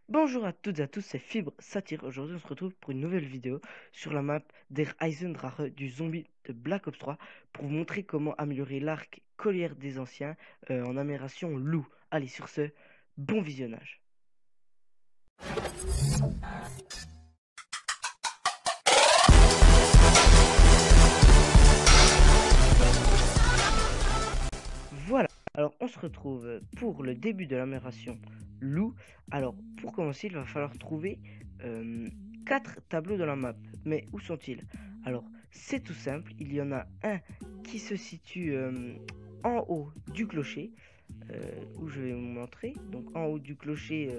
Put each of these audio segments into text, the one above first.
Bonjour à toutes et à tous, c'est Fibre Satire. Aujourd'hui, on se retrouve pour une nouvelle vidéo sur la map Der Eisendrache du zombie de Black Ops 3 pour vous montrer comment améliorer l'arc collière des anciens en amélioration loup. Allez, sur ce, bon visionnage. Voilà, alors on se retrouve pour le début de l'amélioration loup. Alors pour commencer, il va falloir trouver 4 tableaux dans la map. Mais où sont-ils? Alors c'est tout simple, il y en a un qui se situe en haut du clocher, où je vais vous montrer. Donc en haut du clocher,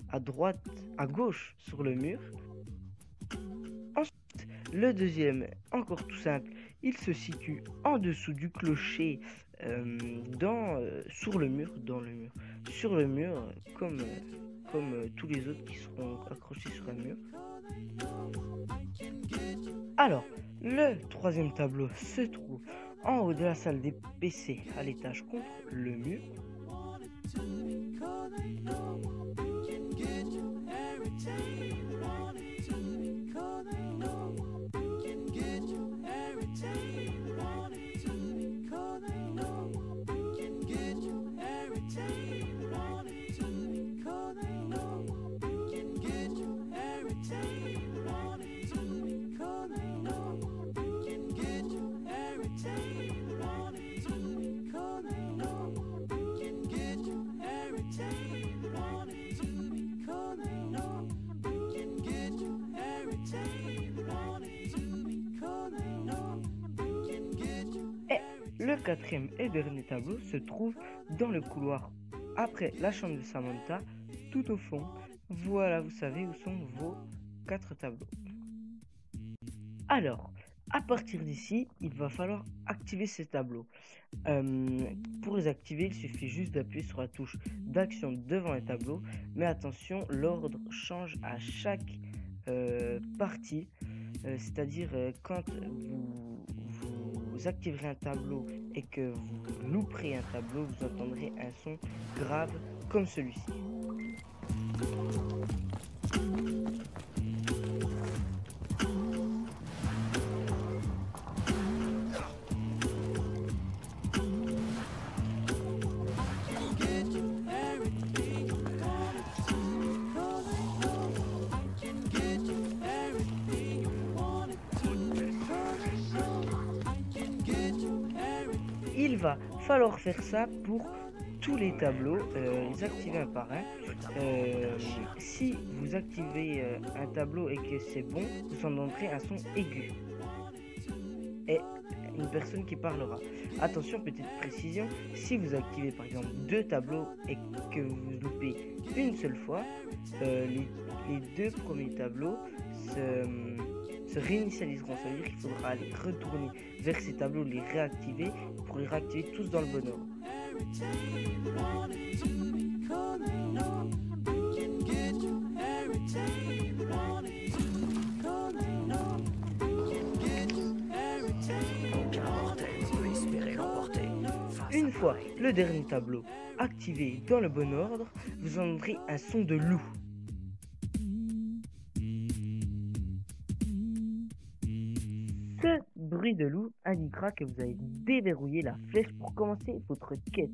à droite, à gauche sur le mur. Ensuite, le deuxième, encore tout simple, il se situe en dessous du clocher, sur le mur, sur le mur, comme tous les autres qui seront accrochés sur un mur. Alors, le troisième tableau se trouve en haut de la salle des PC, à l'étage contre le mur. Et le quatrième et dernier tableau se trouve dans le couloir après la chambre de Samantha, tout au fond. Voilà, vous savez où sont vos 4 tableaux. Alors, à partir d'ici, il va falloir activer ces tableaux. Pour les activer, il suffit juste d'appuyer sur la touche d'action devant les tableaux. Mais attention, l'ordre change à chaque partie. C'est-à-dire quand vous activerez un tableau et que vous louperez un tableau, vous entendrez un son grave comme celui-ci. Il va falloir faire ça pour tous les tableaux, les activer un par un. Si vous activez un tableau et que c'est bon, vous entendrez un son aigu et une personne qui parlera. Attention, petite précision, si vous activez par exemple 2 tableaux et que vous loupez une seule fois, les 2 premiers tableaux se réinitialiseront. Ça veut dire qu'il faudra aller retourner vers ces tableaux, les réactiver pour les réactiver tous dans le bon ordre. Une fois le dernier tableau activé dans le bon ordre, vous entendrez un son de loup. Ce bruit de loup indiquera que vous avez déverrouillé la flèche pour commencer votre quête.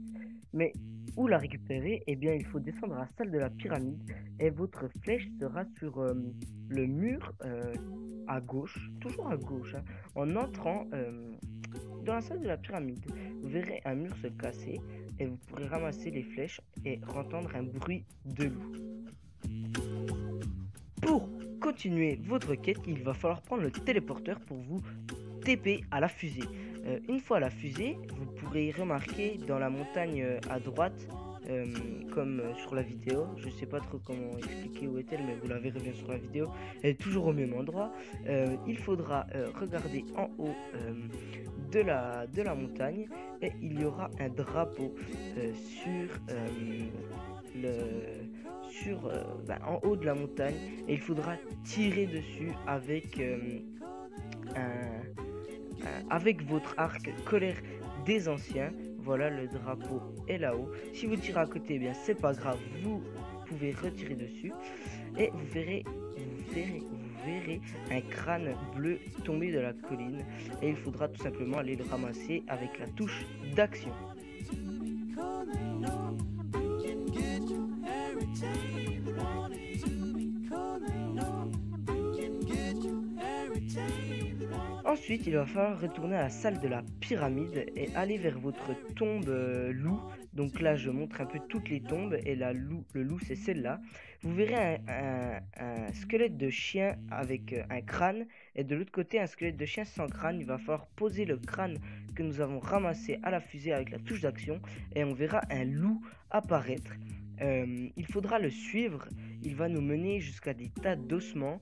Mais où la récupérer? Eh bien, il faut descendre à la salle de la pyramide et votre flèche sera sur le mur à gauche, toujours à gauche, hein, en entrant dans la salle de la pyramide. Vous verrez un mur se casser et vous pourrez ramasser les flèches et entendre un bruit de loup. Pour continuer votre quête, il va falloir prendre le téléporteur pour vous TP à la fusée. Une fois à la fusée, vous pourrez remarquer dans la montagne à droite, comme sur la vidéo, je sais pas trop comment expliquer où est-elle, mais vous la verrez bien sur la vidéo, elle est toujours au même endroit. Il faudra regarder en haut de la montagne et il y aura un drapeau en haut de la montagne et il faudra tirer dessus avec votre arc colère des anciens. Voilà, le drapeau est là-haut. Si vous tirez à côté, eh bien c'est pas grave, vous pouvez retirer dessus et vous verrez un crâne bleu tomber de la colline et il faudra tout simplement aller le ramasser avec la touche d'action. Ensuite, il va falloir retourner à la salle de la pyramide et aller vers votre tombe loup. Donc là, je montre un peu toutes les tombes et le loup, c'est celle-là. Vous verrez un squelette de chien avec un crâne et de l'autre côté, un squelette de chien sans crâne. Il va falloir poser le crâne que nous avons ramassé à la fusée avec la touche d'action et on verra un loup apparaître. Il faudra le suivre. Il va nous mener jusqu'à des tas d'ossements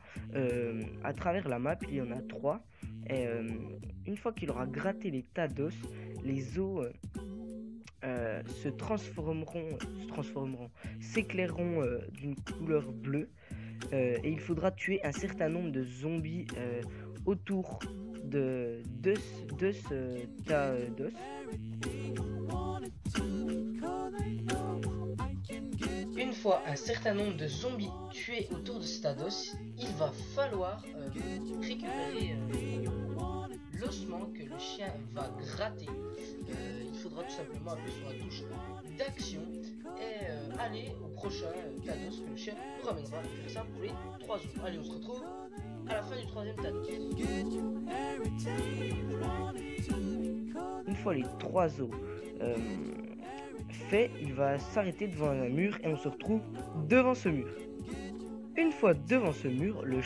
à travers la map. Il y en a 3. Et une fois qu'il aura gratté les tas d'os, les os s'éclaireront d'une couleur bleue. Et il faudra tuer un certain nombre de zombies autour de ce tas d'os. Une fois un certain nombre de zombies tués autour de ce tas d'os, il va falloir récupérer l'ossement que le chien va gratter. Il faudra tout simplement appuyer sur la touche d'action et aller au prochain tas d'os que le chien nous ramènera et faire ça pour les 3 os. Allez, on se retrouve à la fin du 3e tas d'os. Une fois les 3 os fait, il va s'arrêter devant un mur et on se retrouve devant ce mur. Une fois devant ce mur, le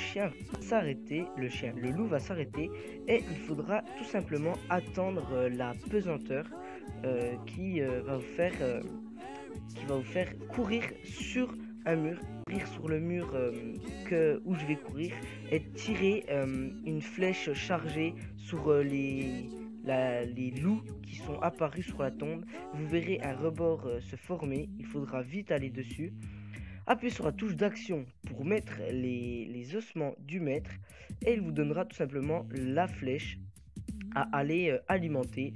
loup va s'arrêter et il faudra tout simplement attendre la pesanteur qui va vous faire courir sur un mur, courir sur le mur où je vais courir et tirer une flèche chargée sur les loups qui sont apparus sur la tombe. Vous verrez un rebord se former, il faudra vite aller dessus. Appuyez sur la touche d'action pour mettre les ossements du maître et il vous donnera tout simplement la flèche à aller alimenter.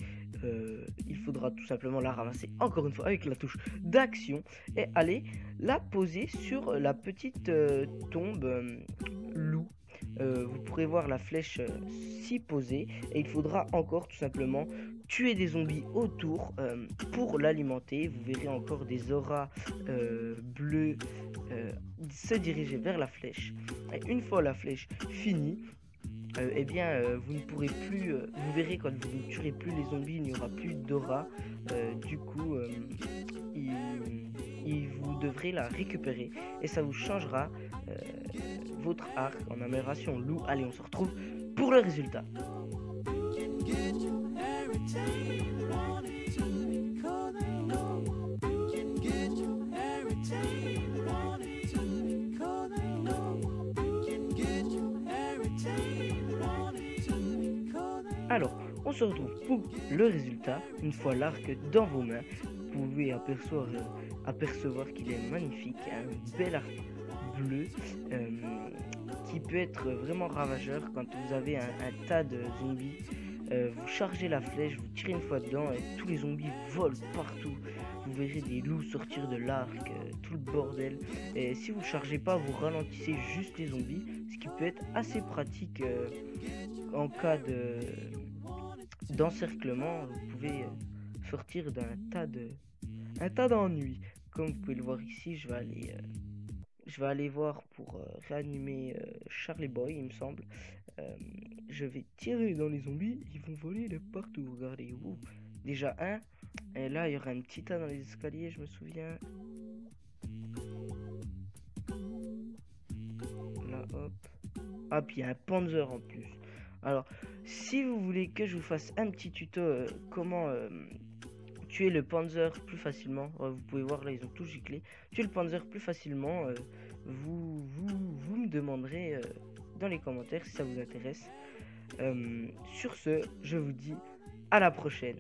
Il faudra tout simplement la ramasser encore une fois avec la touche d'action et aller la poser sur la petite tombe loup. Vous pourrez voir la flèche s'y poser et il faudra encore tout simplement tuer des zombies autour pour l'alimenter. Vous verrez encore des auras bleues se diriger vers la flèche. Et une fois la flèche finie, vous ne pourrez plus, vous verrez quand vous ne tuerez plus les zombies, il n'y aura plus d'aura. Du coup, vous devrez la récupérer et ça vous changera votre arc en amélioration loup. Allez, on se retrouve pour le résultat. Alors, on se retrouve pour le résultat. Une fois l'arc dans vos mains, vous pouvez apercevoir qu'il est magnifique, un bel arc bleu qui peut être vraiment ravageur quand vous avez un tas de zombies. Vous chargez la flèche, vous tirez une fois dedans et tous les zombies volent partout. Vous verrez des loups sortir de l'arc, tout le bordel. Et si vous ne chargez pas, vous ralentissez juste les zombies, ce qui peut être assez pratique en cas d'encerclement. Vous pouvez sortir d'un tas d'ennuis. Comme vous pouvez le voir ici, je vais aller voir pour réanimer Charlie Boy, il me semble. Je vais tirer dans les zombies, ils vont voler de partout. Regardez, déjà un. Et là, il y aura un petit tas dans les escaliers, je me souviens. Là, hop. Ah, puis il y a un Panzer en plus. Alors, si vous voulez que je vous fasse un petit tuto comment tuer le Panzer plus facilement, vous pouvez voir là, ils ont tout giclé. Tuer le Panzer plus facilement, vous me demanderez dans les commentaires si ça vous intéresse. Sur ce, je vous dis à la prochaine.